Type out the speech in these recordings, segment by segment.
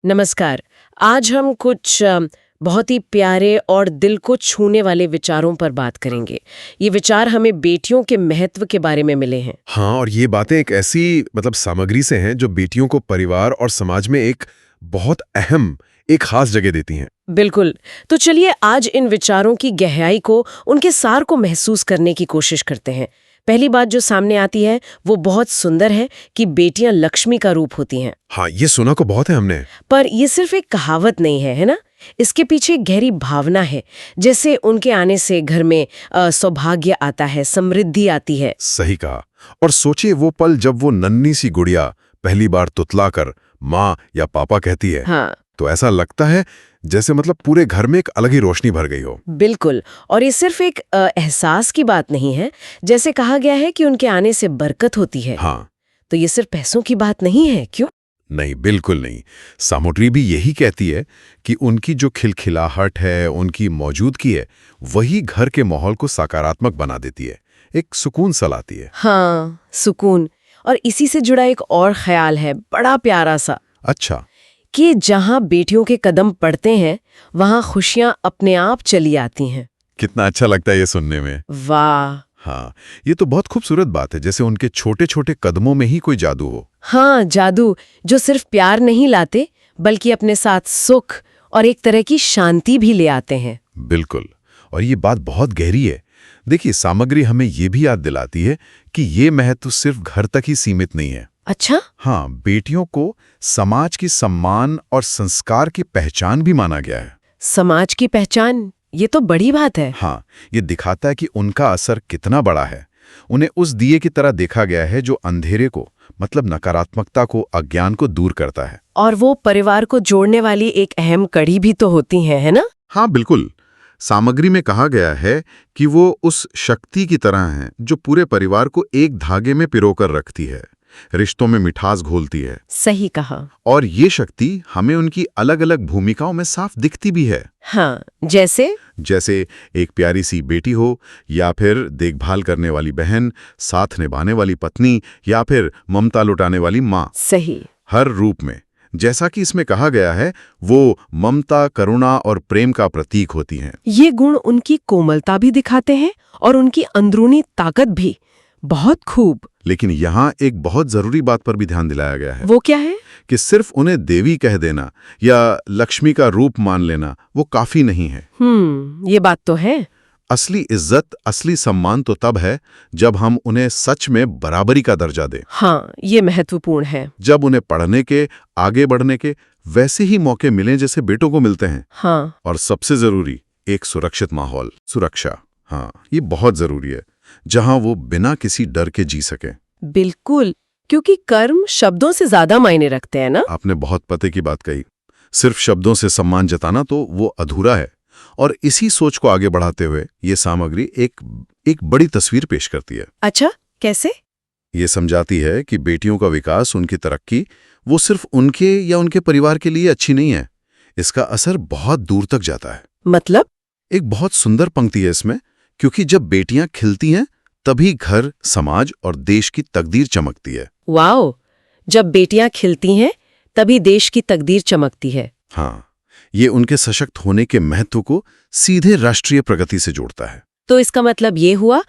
नमस्कार। आज हम कुछ बहुत ही प्यारे और दिल को छूने वाले विचारों पर बात करेंगे। ये विचार हमें बेटियों के महत्व के बारे में मिले हैं। हाँ, और ये बातें एक ऐसी सामग्री से हैं जो बेटियों को परिवार और समाज में एक बहुत अहम, एक खास जगह देती हैं। बिल्कुल। तो चलिए आज इन विचारों की गहराई को, उनके सार को महसूस करने की कोशिश करते हैं। पहली बात जो सामने आती है वो बहुत सुंदर है कि बेटियां लक्ष्मी का रूप होती हैं। हाँ, ये सुना को बहुत है हमने। पर ये सिर्फ एक कहावत नहीं है ना? इसके पीछे एक गहरी भावना है। जैसे उनके आने से घर में सौभाग्य आता है, समृद्धि आती है। सही कहा। और सोचिए वो पल जब वो नन्ही सी गुड़िया पहली बार तुतलाकर माँ या पापा कहती है। हाँ, तो ऐसा लगता है जैसे पूरे घर में एक अलग ही रोशनी भर गई हो। बिल्कुल। और ये सिर्फ एक एहसास की बात नहीं है। जैसे कहा गया है कि उनके आने से बरकत होती है। हाँ, तो ये सिर्फ पैसों की बात नहीं है, क्यों? नहीं, बिल्कुल नहीं। सामग्री भी यही कहती है कि उनकी जो खिलखिलाहट है, उनकी मौजूदगी है, वही घर के माहौल को सकारात्मक बना देती है, एक सुकून सा लाती है। हाँ, सुकून। और इसी से जुड़ा एक और ख्याल है, बड़ा प्यारा सा, अच्छा। कि जहाँ बेटियों के कदम पड़ते हैं वहाँ खुशियाँ अपने आप चली आती हैं। कितना अच्छा लगता है ये सुनने में। वाह। हाँ, ये तो बहुत खूबसूरत बात है, जैसे उनके छोटे छोटे कदमों में ही कोई जादू हो। हाँ, जादू जो सिर्फ प्यार नहीं लाते बल्कि अपने साथ सुख और एक तरह की शांति भी ले आते हैं। बिल्कुल। और ये बात बहुत गहरी है। देखिए, सामग्री हमें ये भी याद दिलाती है कि ये महत्व सिर्फ घर तक ही सीमित नहीं है। अच्छा? हाँ, बेटियों को समाज की सम्मान और संस्कार की पहचान भी माना गया है। समाज की पहचान, ये तो बड़ी बात है। हाँ, ये दिखाता है कि उनका असर कितना बड़ा है। उन्हें उस दिए की तरह देखा गया है जो अंधेरे को, नकारात्मकता को, अज्ञान को दूर करता है। और वो परिवार को जोड़ने वाली एक अहम कड़ी भी तो होती है ना? हाँ, बिल्कुल। सामग्री में कहा गया है कि वो उस शक्ति की तरह हैं जो पूरे परिवार को एक धागे में पिरोकर रखती है, रिश्तों में मिठास घोलती है। सही कहा। और ये शक्ति हमें उनकी अलग अलग भूमिकाओं में साफ दिखती भी है। हाँ, जैसे एक प्यारी सी बेटी हो, या फिर देखभाल करने वाली बहन, साथ निभाने वाली पत्नी, या फिर ममता लुटाने वाली माँ। सही। हर रूप में, जैसा कि इसमें कहा गया है, वो ममता, करुणा और प्रेम का प्रतीक होती हैं। ये गुण उनकी कोमलता भी दिखाते हैं और उनकी अंदरूनी ताकत भी। बहुत खूब। लेकिन यहाँ एक बहुत जरूरी बात पर भी ध्यान दिलाया गया है। वो क्या है? कि सिर्फ उन्हें देवी कह देना या लक्ष्मी का रूप मान लेना वो काफी नहीं है। ये बात तो है। असली इज्जत, असली सम्मान तो तब है जब हम उन्हें सच में बराबरी का दर्जा दें। हाँ, ये महत्वपूर्ण है। जब उन्हें पढ़ने के, आगे बढ़ने के वैसे ही मौके मिलें जैसे बेटों को मिलते हैं। हाँ। और सबसे जरूरी, एक सुरक्षित माहौल, सुरक्षा। हाँ, ये बहुत जरूरी है, जहां वो बिना किसी डर के जी सके। बिल्कुल, क्योंकि कर्म शब्दों से ज्यादा मायने रखते हैं ना? आपने बहुत पते की बात कही। सिर्फ शब्दों से सम्मान जताना तो वो अधूरा है। और इसी सोच को आगे बढ़ाते हुए ये सामग्री एक बड़ी तस्वीर पेश करती है। अच्छा, कैसे? ये समझाती है कि बेटियों का विकास, उनकी तरक्की, वो सिर्फ उनके या उनके परिवार के लिए अच्छी नहीं है। इसका असर बहुत दूर तक जाता है। मतलब? एक बहुत सुंदर पंक्ति है इसमें, क्योंकि जब बेटियां खिलती हैं तभी घर, समाज और देश की तकदीर चमकती है। वाओ! जब बेटियां खिलती हैं तभी देश की तकदीर चमकती है। हाँ, ये उनके सशक्त होने के महत्व को सीधे राष्ट्रीय प्रगति से जोड़ता है। तो इसका मतलब ये हुआ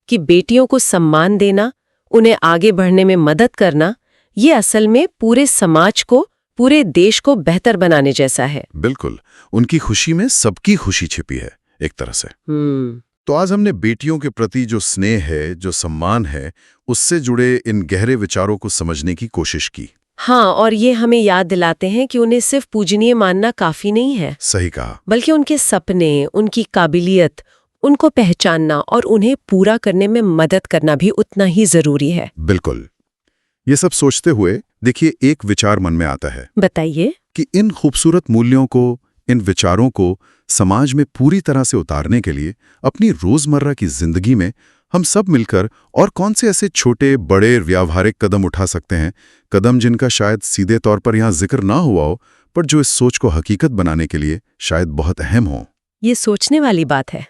कि बेटियों को सम्मान देना, उन्हें आगे बढ़ने में मदद करना, ये असल में पूरे समाज को, पूरे देश को बेहतर बनाने जैसा है। बिल्कुल, उनकी खुशी में सबकी खुशी छिपी है एक तरह से। तो आज हमने बेटियों के प्रति जो स्नेह है, जो सम्मान है, उससे जुड़े इन गहरे विचारों को समझने की कोशिश की। हाँ, और ये हमें याद दिलाते हैं कि उन्हें सिर्फ पूजनीय मानना काफी नहीं है। सही कहा। बल्कि उनके सपने, उनकी काबिलियत, उनको पहचानना और उन्हें पूरा करने में मदद करना भी उतना ही जरूरी है। बिल्कुल। ये सब सोचते हुए देखिए, एक विचार मन में आता है। बताइए। कि इन खूबसूरत मूल्यों को, इन विचारों को समाज में पूरी तरह से उतारने के लिए अपनी रोजमर्रा की जिंदगी में हम सब मिलकर और कौन से ऐसे छोटे बड़े व्यावहारिक कदम उठा सकते हैं, कदम जिनका शायद सीधे तौर पर यहाँ जिक्र ना हुआ हो, पर जो इस सोच को हकीकत बनाने के लिए शायद बहुत अहम हो। ये सोचने वाली बात है।